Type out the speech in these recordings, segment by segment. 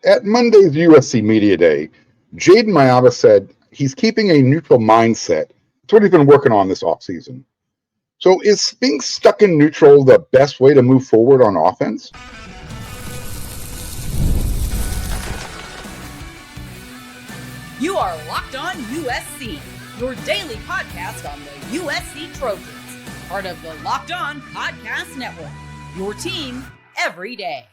At Monday's USC Media Day, Jayden Maiava said he's keeping a neutral mindset. That's what he's been working on this offseason. So is being stuck in neutral the best way to move forward on offense? You are Locked On USC, your daily podcast on the USC Trojans, part of the Locked On Podcast Network, your team every day.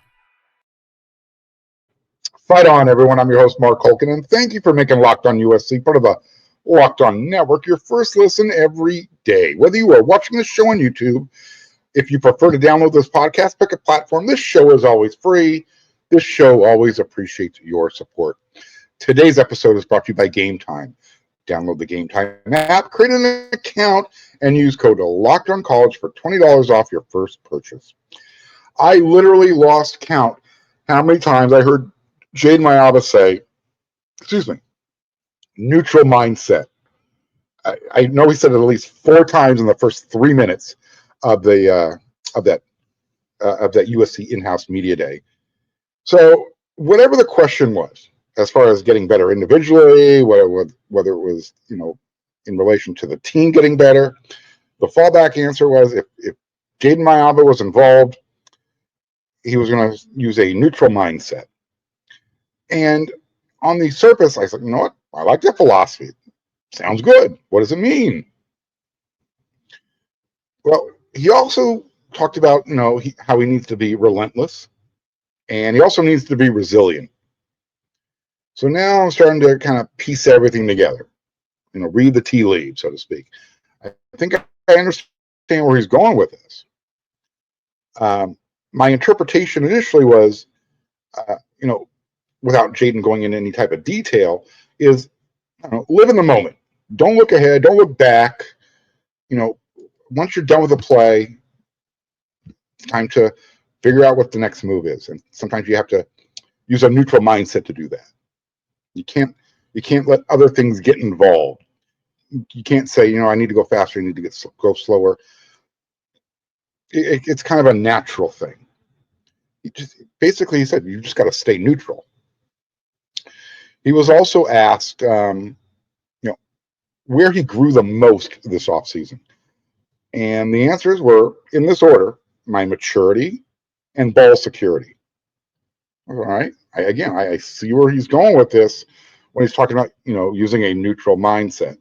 Fight on, everyone. I'm your host, Mark Holkin, and thank you for making Locked On USC part of the Locked On Network your first listen every day. Whether you are watching this show on YouTube, if you prefer to download this podcast, pick a platform. This show is always free. This show always appreciates your support. Today's episode is brought to you by Game Time. Download the Game Time app, create an account, and use code LOCKEDONCollege for $20 off your first purchase. I literally lost count how many times I heard Jayden Maiava say, neutral mindset. I know he said it at least 4 times in the first 3 minutes of that USC in-house media day. So whatever the question was, as far as getting better individually, whether it was in relation to the team getting better, the fallback answer was if Jayden Maiava was involved, he was going to use a neutral mindset. And on the surface, I said, you know what? I like that philosophy. Sounds good. What does it mean? Well, he also talked about, how he needs to be relentless, and he also needs to be resilient. So now I'm starting to kind of piece everything together, read the tea leaves, so to speak. I think I understand where he's going with this. My interpretation initially was, without Jayden going into any type of detail, is live in the moment. Don't look ahead. Don't look back. Once you're done with the play, it's time to figure out what the next move is. And sometimes you have to use a neutral mindset to do that. You can't let other things get involved. You can't say, I need to go faster. I need to go slower. It's kind of a natural thing. Basically, he said, you just got to stay neutral. He was also asked, where he grew the most this offseason. And the answers were, in this order, my maturity and ball security. All right. I see where he's going with this when he's talking about, using a neutral mindset.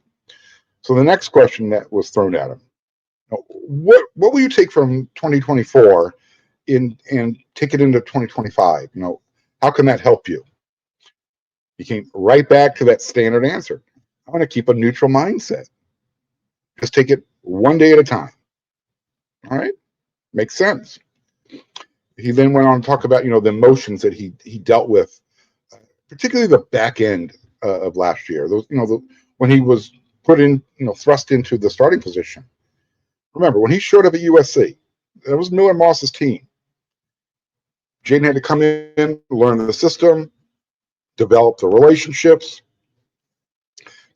So the next question that was thrown at him, what will you take from 2024 and take it into 2025? How can that help you? He came right back to that standard answer. I'm going to keep a neutral mindset. Just take it one day at a time. All right? Makes sense. He then went on to talk about, the emotions that he dealt with, particularly the back end of last year. Those, when he was put in, thrust into the starting position. Remember, when he showed up at USC, that was Miller Moss's team. Jayden had to come in, learn the system, develop the relationships,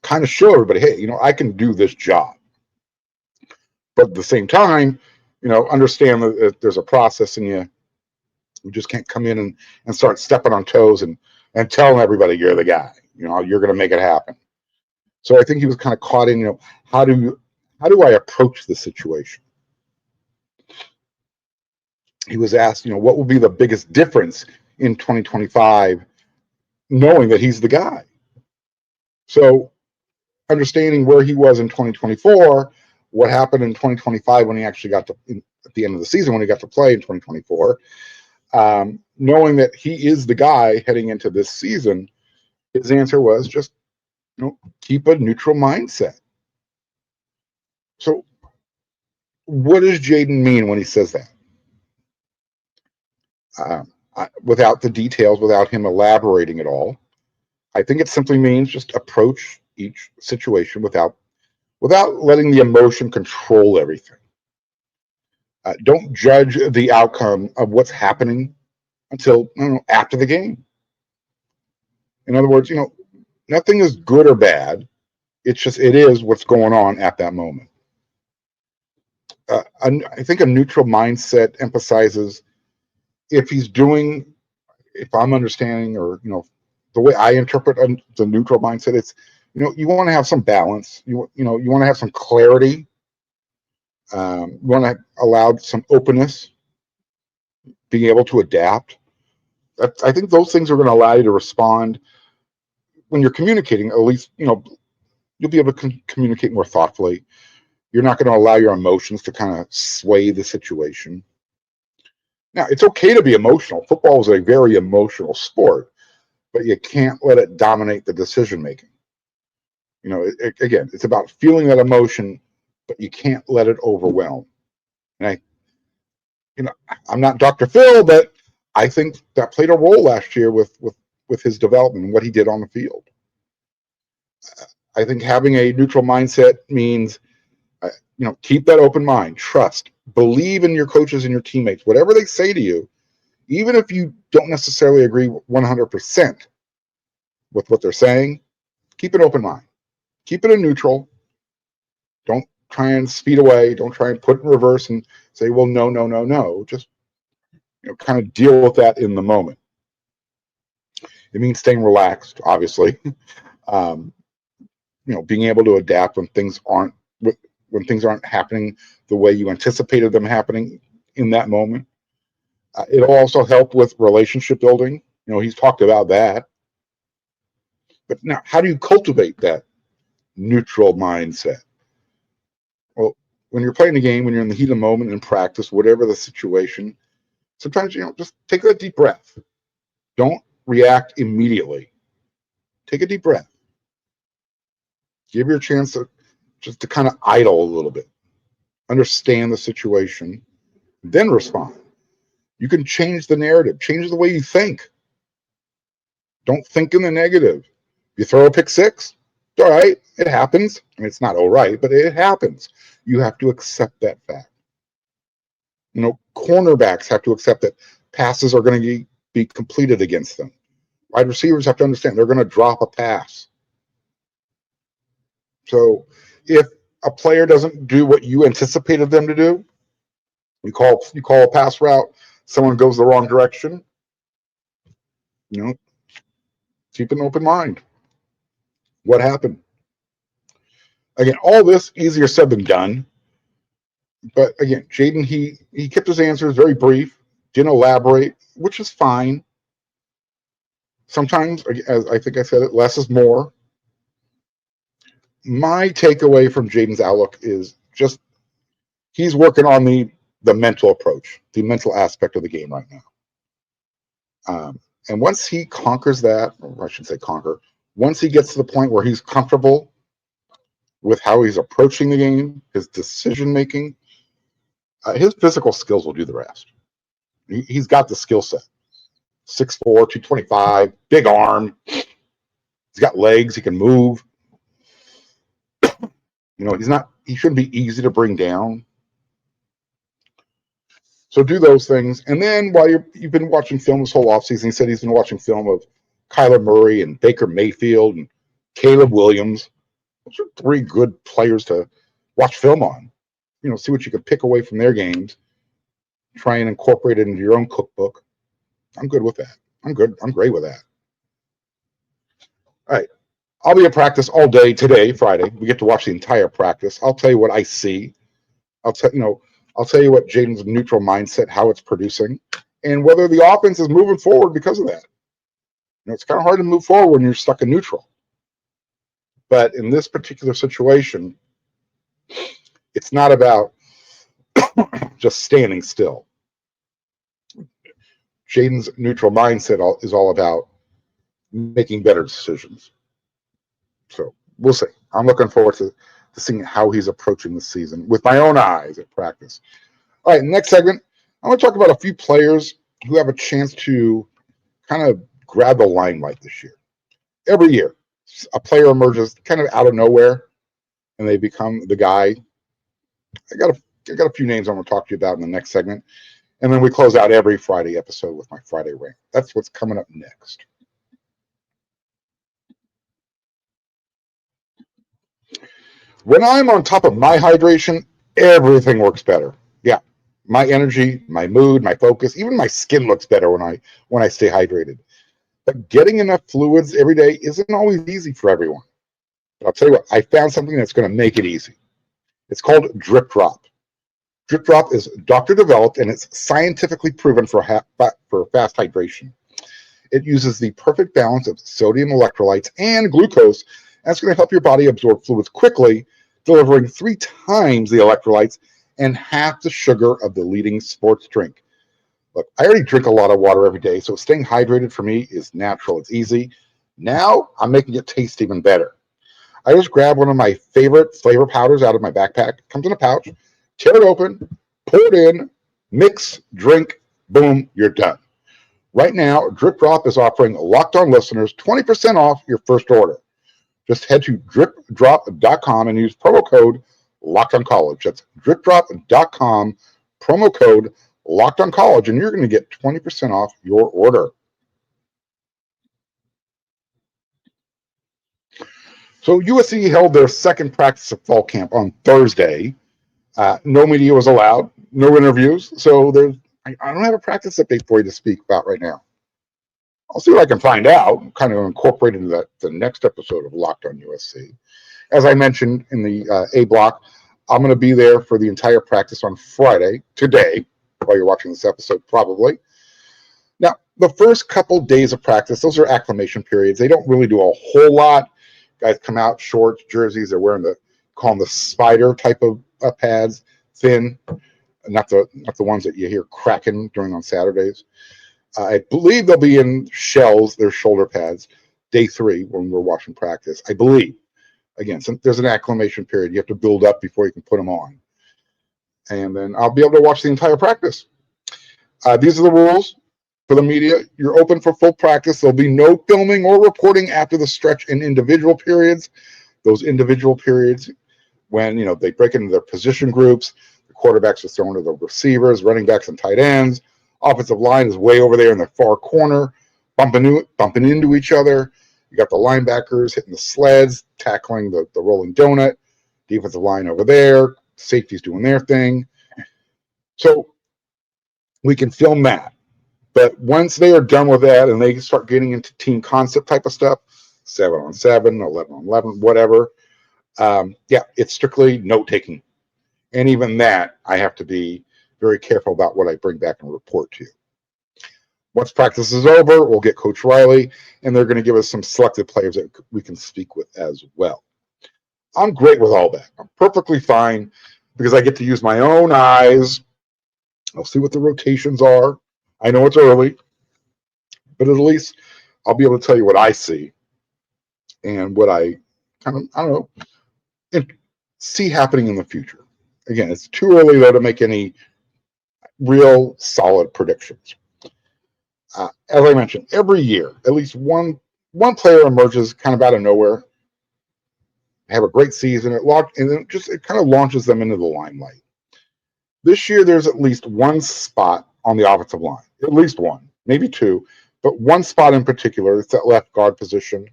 kind of show everybody, hey, I can do this job. But at the same time, understand that there's a process, and you just can't come in and start stepping on toes and telling everybody you're the guy. You're going to make it happen. So I think he was kind of caught in, how do I approach the situation? He was asked, what will be the biggest difference in 2025, knowing that he's the guy? So understanding where he was in 2024, what happened in 2025 when he actually got to, at the end of the season, when he got to play in 2024, knowing that he is the guy heading into this season, his answer was just, keep a neutral mindset. So what does Jayden mean when he says that? Without the details, without him elaborating at all, I think it simply means just approach each situation without letting the emotion control everything. Don't judge the outcome of what's happening until after the game. In other words, nothing is good or bad. It's just, it is what's going on at that moment. I think a neutral mindset emphasizes if if I'm understanding, or the way I interpret the neutral mindset, it's you want to have some balance. You want to have some clarity. You want to allow some openness, being able to adapt. I think those things are going to allow you to respond when you're communicating. At least you'll be able to communicate more thoughtfully. You're not going to allow your emotions to kind of sway the situation. Now, it's okay to be emotional. Football is a very emotional sport, but you can't let it dominate the decision making. Again, it's about feeling that emotion, but you can't let it overwhelm. And I'm not Dr. Phil, but I think that played a role last year with his development and what he did on the field. I think having a neutral mindset means, keep that open mind, trust, believe in your coaches and your teammates, whatever they say to you, even if you don't necessarily agree 100% with what they're saying, keep an open mind. Keep it in neutral. Don't try and speed away. Don't try and put it in reverse and say, well, no, no, no, no. Just kind of deal with that in the moment. It means staying relaxed, obviously. Being able to adapt when things aren't happening the way you anticipated them happening in that moment. It'll also help with relationship building. He's talked about that. But now, how do you cultivate that neutral mindset? Well, when you're playing a game, when you're in the heat of the moment in practice, whatever the situation, sometimes just take a deep breath. Don't react immediately. Take a deep breath. Give your chance to kind of idle a little bit, understand the situation, then respond. You can change the narrative, change the way you think. Don't think in the negative. You throw a pick six, all right, it happens. I mean, it's not all right, but it happens. You have to accept that fact. Cornerbacks have to accept that passes are going to be completed against them. Wide receivers have to understand they're going to drop a pass. So if a player doesn't do what you anticipated them to do, you call a pass route, someone goes the wrong direction, keep an open mind. What happened? Again, all this easier said than done. But again, Jayden, he kept his answers very brief, didn't elaborate, which is fine. Sometimes, as I think I said it, less is more. My takeaway from Jayden's outlook is just he's working on the mental approach, the mental aspect of the game right now. And once he conquers that, or I should say conquer, once he gets to the point where he's comfortable with how he's approaching the game, his decision making, his physical skills will do the rest. He's got the skill set. 6'4", 225, big arm. He's got legs. He can move. He shouldn't be easy to bring down. So do those things. And then while you've been watching film this whole offseason, he said he's been watching film of Kyler Murray and Baker Mayfield and Caleb Williams. Those are three good players to watch film on. See what you can pick away from their games. Try and incorporate it into your own cookbook. I'm good with that. I'm good. I'm great with that. All right. I'll be at practice all day today, Friday. We get to watch the entire practice. I'll tell you what I see. I'll tell you what Jayden's neutral mindset, how it's producing, and whether the offense is moving forward because of that. It's kind of hard to move forward when you're stuck in neutral. But in this particular situation, it's not about just standing still. Jayden's neutral mindset is all about making better decisions. So we'll see. I'm looking forward to seeing how he's approaching the season with my own eyes at practice. All right, next segment, I want to talk about a few players who have a chance to kind of grab the limelight this year. Every year, a player emerges kind of out of nowhere, and they become the guy. I got a few names I'm going to talk to you about in the next segment, and then we close out every Friday episode with my Friday Rant. That's what's coming up next. When I'm on top of my hydration, everything works better. Yeah, My energy, my mood, my focus, even my skin looks better when I stay hydrated. But getting enough fluids every day isn't always easy for everyone. But I'll tell you what, I found something that's going to make it easy. It's called Drip Drop. Drip Drop is doctor developed and it's scientifically proven for fast hydration. It uses the perfect balance of sodium electrolytes and glucose, and it's going to help your body absorb fluids quickly, delivering 3 times the electrolytes and half the sugar of the leading sports drink. Look, I already drink a lot of water every day, so staying hydrated for me is natural. It's easy. Now I'm making it taste even better. I just grab one of my favorite flavor powders out of my backpack. It comes in a pouch. Tear it open, pour it in, mix, drink, boom, you're done. Right now, Drip Drop is offering Locked On listeners 20% off your first order. Just head to dripdrop.com and use promo code LockedOnCollege. That's dripdrop.com, promo code LockedOnCollege, and you're going to get 20% off your order. So USC held their second practice of fall camp on Thursday. No media was allowed, no interviews. So I don't have a practice update for you to speak about right now. I'll see what I can find out, kind of incorporate into the next episode of Locked On USC. As I mentioned in the A block, I'm going to be there for the entire practice on Friday, today, while you're watching this episode, probably. Now, the first couple days of practice, those are acclimation periods. They don't really do a whole lot. Guys come out, shorts, jerseys. They're wearing call them the spider type of pads, thin, not the ones that you hear cracking during on Saturdays. I believe they'll be in shells, their shoulder pads, day 3 when we're watching practice. I believe. Again, there's an acclimation period. You have to build up before you can put them on. And then I'll be able to watch the entire practice. These are the rules for the media. You're open for full practice. There'll be no filming or reporting after the stretch in individual periods. Those individual periods, when they break into their position groups, the quarterbacks are thrown to the receivers, running backs, and tight ends. Offensive line is way over there in the far corner, bumping into each other. You got the linebackers hitting the sleds, tackling the rolling donut. Defensive line over there. Safety's doing their thing. So we can film that. But once they are done with that and they start getting into team concept type of stuff, 7-on-7, 11-on-11, whatever, it's strictly note-taking. And even that, I have to be very careful about what I bring back and report to you. Once practice is over, we'll get Coach Riley, and they're going to give us some selected players that we can speak with as well. I'm great with all that. I'm perfectly fine because I get to use my own eyes. I'll see what the rotations are. I know it's early, but at least I'll be able to tell you what I see and what I see happening in the future. Again, it's too early, though, to make any real solid predictions. As I mentioned, every year, at least one player emerges kind of out of nowhere, have a great season, and then it kind of launches them into the limelight. This year, there's at least one spot on the offensive line, at least one, maybe 2, but one spot in particular. It's that left guard position.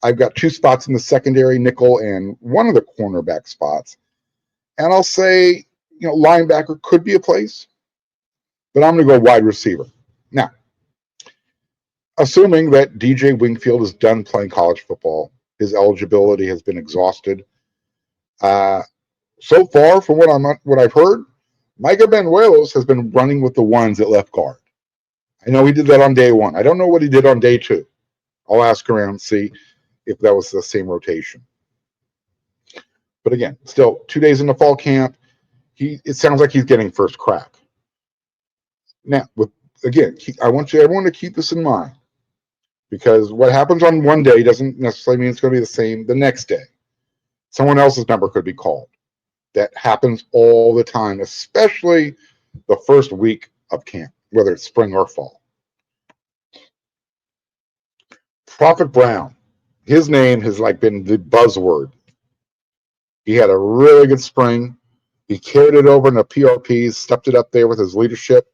I've got 2 spots in the secondary, nickel, and one of the cornerback spots. And I'll say, linebacker could be a place, but I'm going to go wide receiver. Now, assuming that DJ Wingfield is done playing college football, his eligibility has been exhausted. So far, from what I've heard, Micah Benuelos has been running with the ones at left guard. I know he did that on day 1. I don't know what he did on day 2. I'll ask around and see if that was the same rotation. But again, still 2 days into fall camp, it sounds like he's getting first crack. Now, I want everyone to keep this in mind, because what happens on one day doesn't necessarily mean it's going to be the same the next day. Someone else's number could be called. That happens all the time, especially the first week of camp, whether it's spring or fall. Prophet Brown, his name has been the buzzword. He had a really good spring. He carried it over in the PRPs, stepped it up there with his leadership.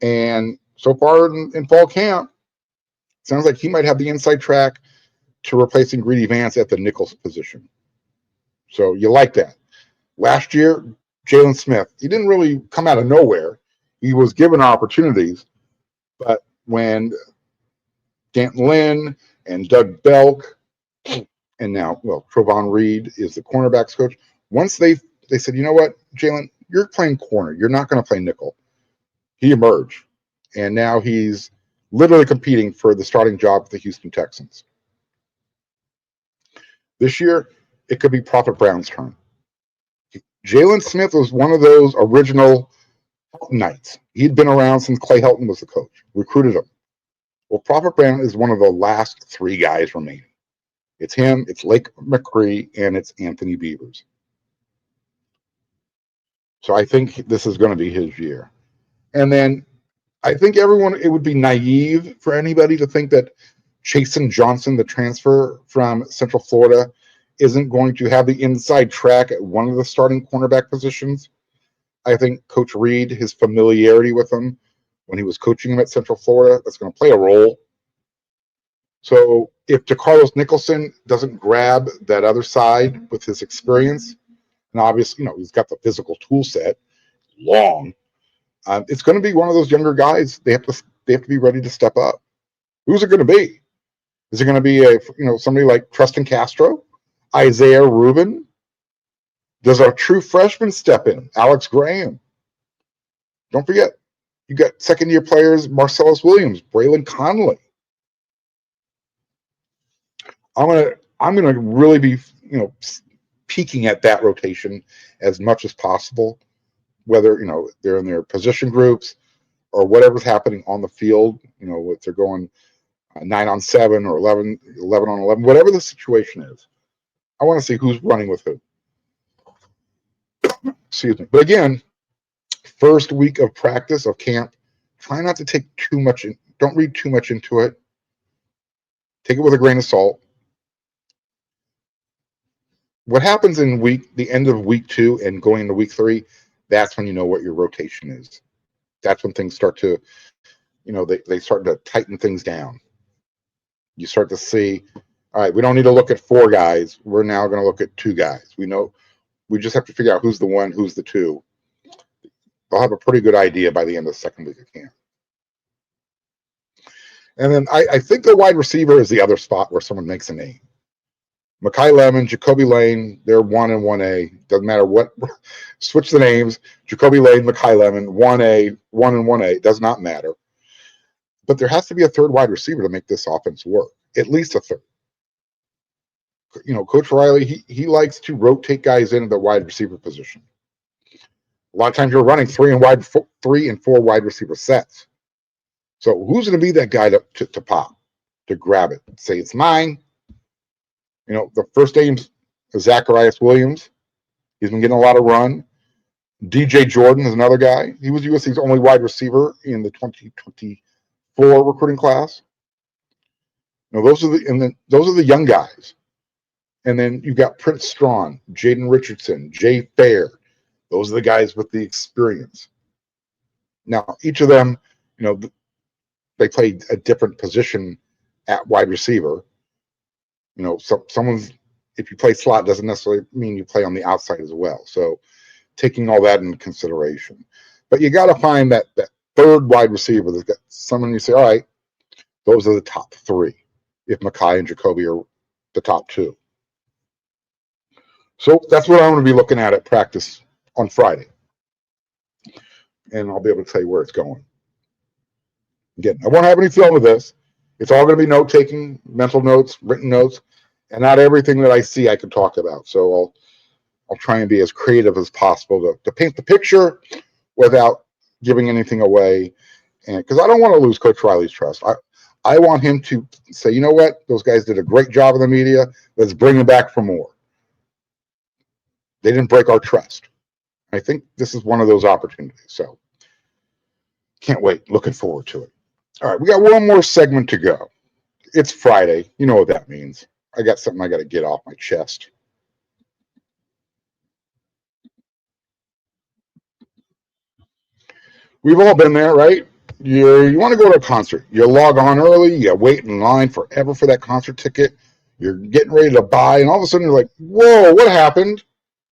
And so far in fall camp, sounds like he might have the inside track to replacing Greedy Vance at the nickel position. So you like that. Last year, Jalen Smith, he didn't really come out of nowhere. He was given opportunities, but when Antonlynn and Doug Belk, and now, Trovon Reed is the cornerbacks coach. Once they said, you know what, Jalen, you're playing corner. You're not going to play nickel. He emerged, and now he's literally competing for the starting job with the Houston Texans. This year, it could be Prophet Brown's turn. Jalen Smith was one of those original Knights. He'd been around since Clay Helton was the coach, recruited him. Well, Prophet Brown is one of the last three guys remaining. It's him, it's Lake McCree, and it's Anthony Beavers. So I think this is going to be his year. And then I think it would be naive for anybody to think that Chasen Johnson, the transfer from Central Florida, isn't going to have the inside track at one of the starting cornerback positions. I think Coach Reed, his familiarity with him when he was coaching him at Central Florida, that's going to play a role. So if DeCarlos Nicholson doesn't grab that other side with his experience, and obviously, he's got the physical tool set, long, it's going to be one of those younger guys. They have to be ready to step up. Who's it going to be? Is it going to be somebody like Tristan Castro, Isaiah Rubin? Does our true freshman step in? Alex Graham. Don't forget, you got second-year players Marcellus Williams, Braylon Conley. I'm gonna really be peeking at that rotation as much as possible, whether they're in their position groups or whatever's happening on the field. If they're going 9-on-7 or 11-on-11, whatever the situation is. I want to see who's running with who. Excuse me. But again, first week of practice of camp, try not to take too much. Don't read too much into it. Take it with a grain of salt. What happens in the end of week 2 and going into week 3, that's when you know what your rotation is. That's when things start to, they start to tighten things down. You start to see, all right, we don't need to look at 4 guys. We're now going to look at 2 guys. We just have to figure out who's the 1, who's the 2. They'll have a pretty good idea by the end of the second week of camp. And then I think the wide receiver is the other spot where someone makes a name. Makai Lemon, Jacoby Lane, they're 1 and 1A. Doesn't matter what. Switch the names. Jacoby Lane, Makai Lemon, 1A, 1 and 1A. Does not matter. But there has to be a third wide receiver to make this offense work. At least a third. Coach Riley, he likes to rotate guys into the wide receiver position. A lot of times you're running 3 and 4 wide receiver sets. So who's going to be that guy to pop, to grab it, say it's mine? The first name's Zacharias Williams. He's been getting a lot of run. DJ Jordan is another guy. He was USC's only wide receiver in the 2024 recruiting class. Those are the young guys. And then you've got Prince Strawn, Jaden Richardson, Jay Fair. Those are the guys with the experience. Now, each of them, they play a different position at wide receiver. If you play slot doesn't necessarily mean you play on the outside as well. So taking all that into consideration. But you got to find that third wide receiver that's got someone you say, all right, those are the top 3. If Makai and Jacoby are the top 2. So that's what I'm going to be looking at practice on Friday. And I'll be able to tell you where it's going. Again, I won't have any film of this. It's all going to be note-taking, mental notes, written notes, and not everything that I see I can talk about. So I'll try and be as creative as possible to paint the picture without giving anything away. And because I don't want to lose Coach Riley's trust. I want him to say, you know what? Those guys did a great job in the media. Let's bring them back for more. They didn't break our trust. I think this is one of those opportunities. So can't wait. Looking forward to it. All right, we got one more segment to go. It's Friday. You know what that means. I got something I got to get off my chest. We've all been there, right? You want to go to a concert. You log on early. You wait in line forever for that concert ticket. You're getting ready to buy, and all of a sudden you're like, whoa, what happened?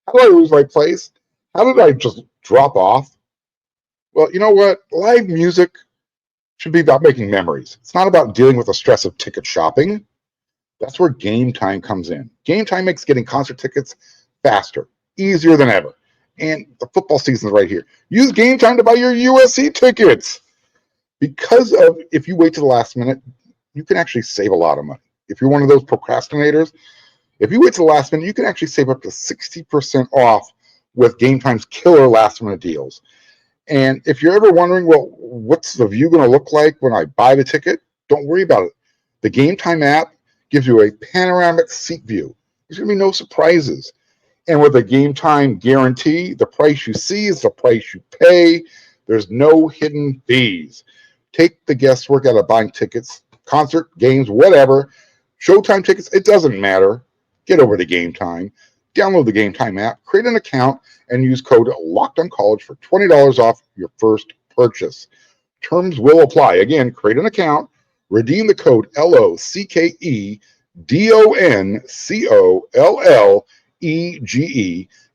How did I lose my place? How did I just drop off? Well, you know what? Live music should be about making memories. It's not about dealing with the stress of ticket shopping. That's where Game Time comes in. Game Time makes getting concert tickets faster, easier than ever. And the football season is right here. Use Game Time to buy your USC tickets. Because of if you wait to the last minute, you can actually save a lot of money. If you're one of those procrastinators, if you wait to the last minute, you can actually save up to 60% off with Game Time's killer last minute deals. And if you're ever wondering, well, what's the view going to look like when I buy the ticket? Don't worry about it. The Game Time app gives you a panoramic seat view. There's going to be no surprises. And with a Game Time guarantee, the price you see is the price you pay. There's no hidden fees. Take the guesswork out of buying tickets, concert, games, whatever. Showtime tickets, it doesn't matter. Get over to Game Time. Download the Game Time app, create an account, and use code LOCKEDONCollege for $20 off your first purchase. Terms will apply. Again, create an account, redeem the code LOCKEDONCOLLEGE,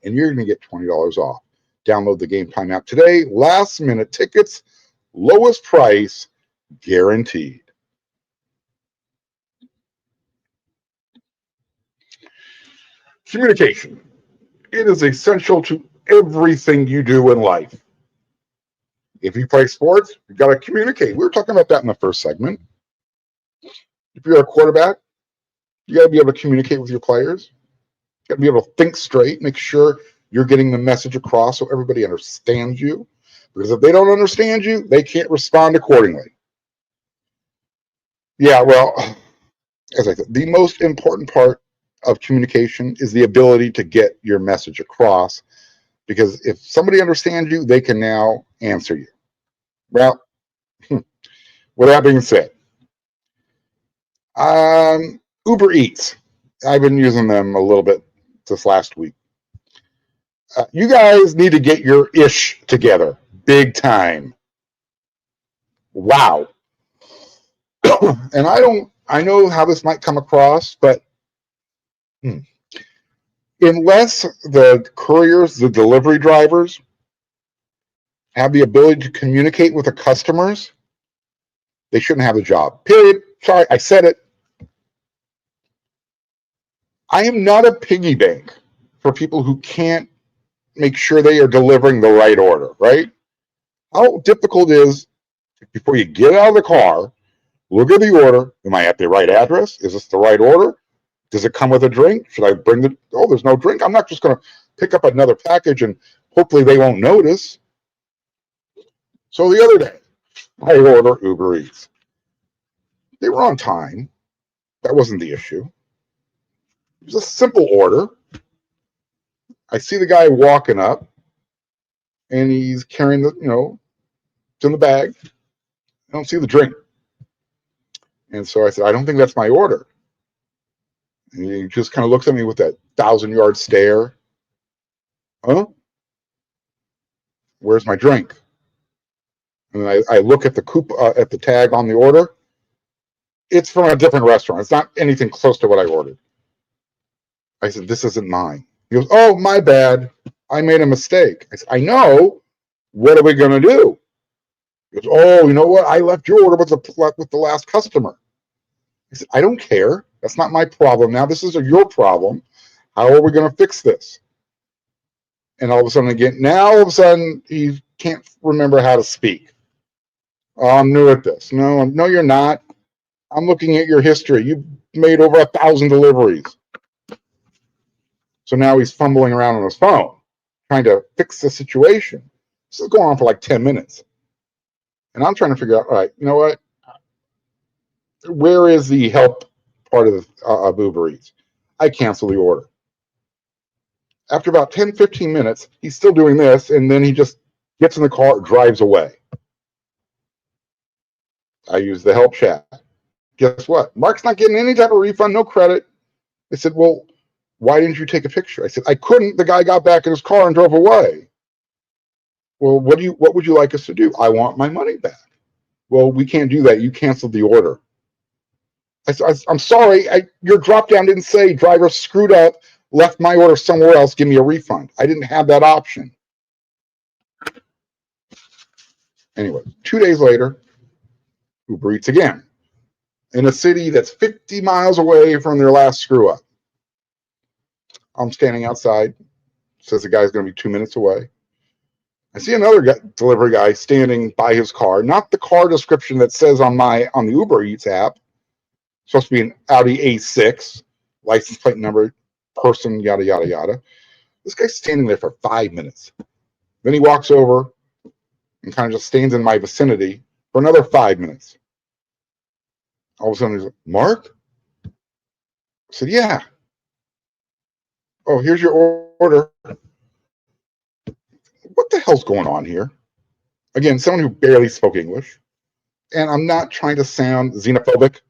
and you're going to get $20 off. Download the Game Time app today. Last minute tickets, lowest price guaranteed. Communication. It is essential to everything you do in life. If you play sports, you got to communicate. We were talking about that in the first segment. If you're a quarterback, you got to be able to communicate with your players. You got to be able to think straight, make sure you're getting the message across so everybody understands you. Because if they don't understand you, they can't respond accordingly. Yeah, well, as I said, the most important part of communication is the ability to get your message across, because if somebody understands you, they can now answer you. Well, with that being said, Uber Eats, I've been using them a little bit this last week. You guys need to get your ish together, big time. Wow. And I know how this might come across, but unless the couriers, the delivery drivers, have the ability to communicate with the customers, they shouldn't have the job. Period. Sorry, I said it. I am not a piggy bank for people who can't make sure they are delivering the right order, right? How difficult it is before you get out of the car, look at the order. Am I at the right address? Is this the right order? Does it come with a drink? Should I bring the, oh, there's no drink. I'm not just going to pick up another package and hopefully they won't notice. So the other day, I order Uber Eats. They were on time. That wasn't the issue. It was a simple order. I see the guy walking up and he's carrying the, it's in the bag. I don't see the drink. And so I said, I don't think that's my order. And he just kind of looks at me with that 1,000-yard stare. Huh? Where's my drink? And then I look at the at the tag on the order. It's from a different restaurant. It's not anything close to what I ordered. I said, this isn't mine. He goes, oh, my bad. I made a mistake. I said, I know. What are we going to do? He goes, oh, you know what? I left your order with the last customer. I said, I don't care. That's not my problem now. This is your problem. How are we going to fix this? And all of a sudden, he can't remember how to speak. Oh, I'm new at this. No, you're not. I'm looking at your history. You've made over 1,000 deliveries. So now he's fumbling around on his phone, trying to fix the situation. This is going on for like 10 minutes. And I'm trying to figure out, all right, you know what? Where is the help part of Uber Eats? I cancel the order. After about 10, 15 minutes, he's still doing this, and then he just gets in the car, drives away. I use the help chat. Guess what? Mark's not getting any type of refund, no credit. They said, well, why didn't you take a picture? I said, I couldn't. The guy got back in his car and drove away. Well, what would you like us to do? I want my money back. Well, we can't do that. You canceled the order. I'm sorry. Your drop down didn't say driver screwed up, left my order somewhere else, give me a refund. I didn't have that option. Anyway, 2 days later, Uber Eats again in a city that's 50 miles away from their last screw up. I'm standing outside. Says the guy's going to be 2 minutes away. I see another delivery guy standing by his car, not the car description that says on the Uber Eats app. It's supposed to be an Audi A6, license plate number, person, yada, yada, yada. This guy's standing there for 5 minutes. Then he walks over and kind of just stands in my vicinity for another 5 minutes. All of a sudden, he's like, Mark? I said, yeah. Oh, here's your order. What the hell's going on here? Again, someone who barely spoke English. And I'm not trying to sound xenophobic,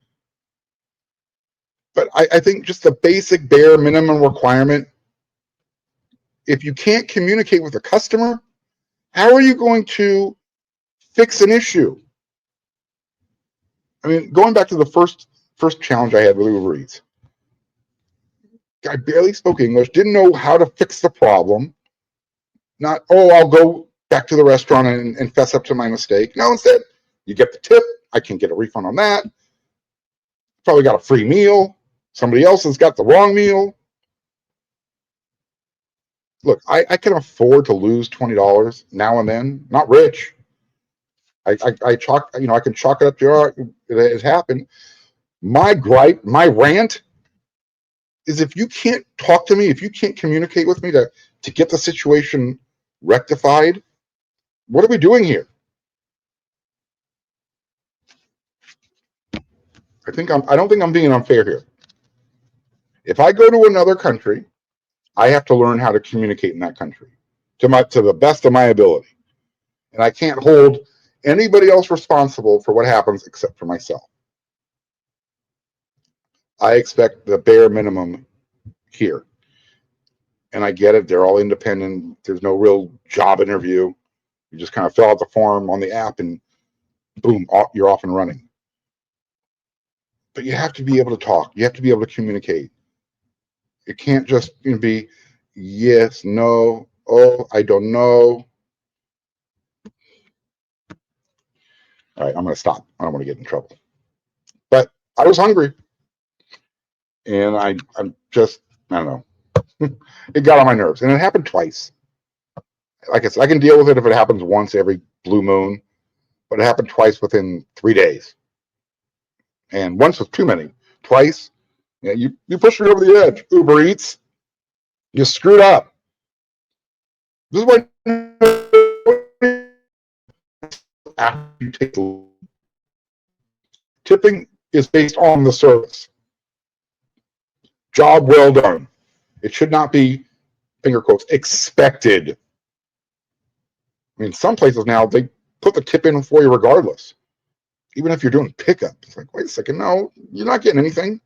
but I think just the basic bare minimum requirement, if you can't communicate with a customer, how are you going to fix an issue? I mean, going back to the first challenge I had with Uber Eats, guy barely spoke English, didn't know how to fix the problem. Not, oh, I'll go back to the restaurant and fess up to my mistake. No, instead, you get the tip. I can get a refund on that. Probably got a free meal. Somebody else has got the wrong meal. Look, I can afford to lose $20 now and then. Not rich. I can chalk it up to it happened. My gripe, my rant is if you can't talk to me, if you can't communicate with me to get the situation rectified, what are we doing here? I don't think I'm being unfair here. If I go to another country, I have to learn how to communicate in that country to the best of my ability. And I can't hold anybody else responsible for what happens except for myself. I expect the bare minimum here. And I get it. They're all independent. There's no real job interview. You just kind of fill out the form on the app and boom, you're off and running. But you have to be able to talk. You have to be able to communicate. It can't just be yes, no, oh, I don't know. All right, I'm going to stop. I don't want to get in trouble. But I was hungry. And I'm just, I don't know. It got on my nerves. And it happened twice. Like I said, I can deal with it if it happens once every blue moon. But it happened twice within 3 days. And once was too many. Twice, you pushed me over the edge. Uber Eats, you screwed up. This is why after you take the tipping is based on the service. Job well done. It should not be, finger quotes, expected. I mean, some places now, they put the tip in for you regardless. Even if you're doing pickup. It's like, wait a second, no, you're not getting anything.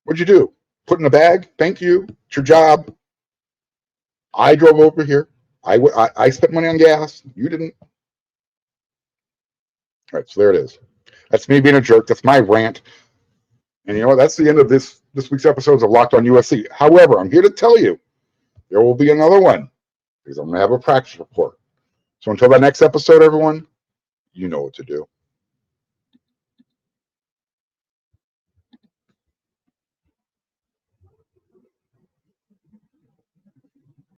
What'd you do? Put in a bag? Thank you. It's your job. I drove over here. I spent money on gas. You didn't. All right, so there it is. That's me being a jerk. That's my rant. And you know what? That's the end of this week's episodes of Locked on USC. However, I'm here to tell you there will be another one because I'm going to have a practice report. So until that next episode, everyone, you know what to do.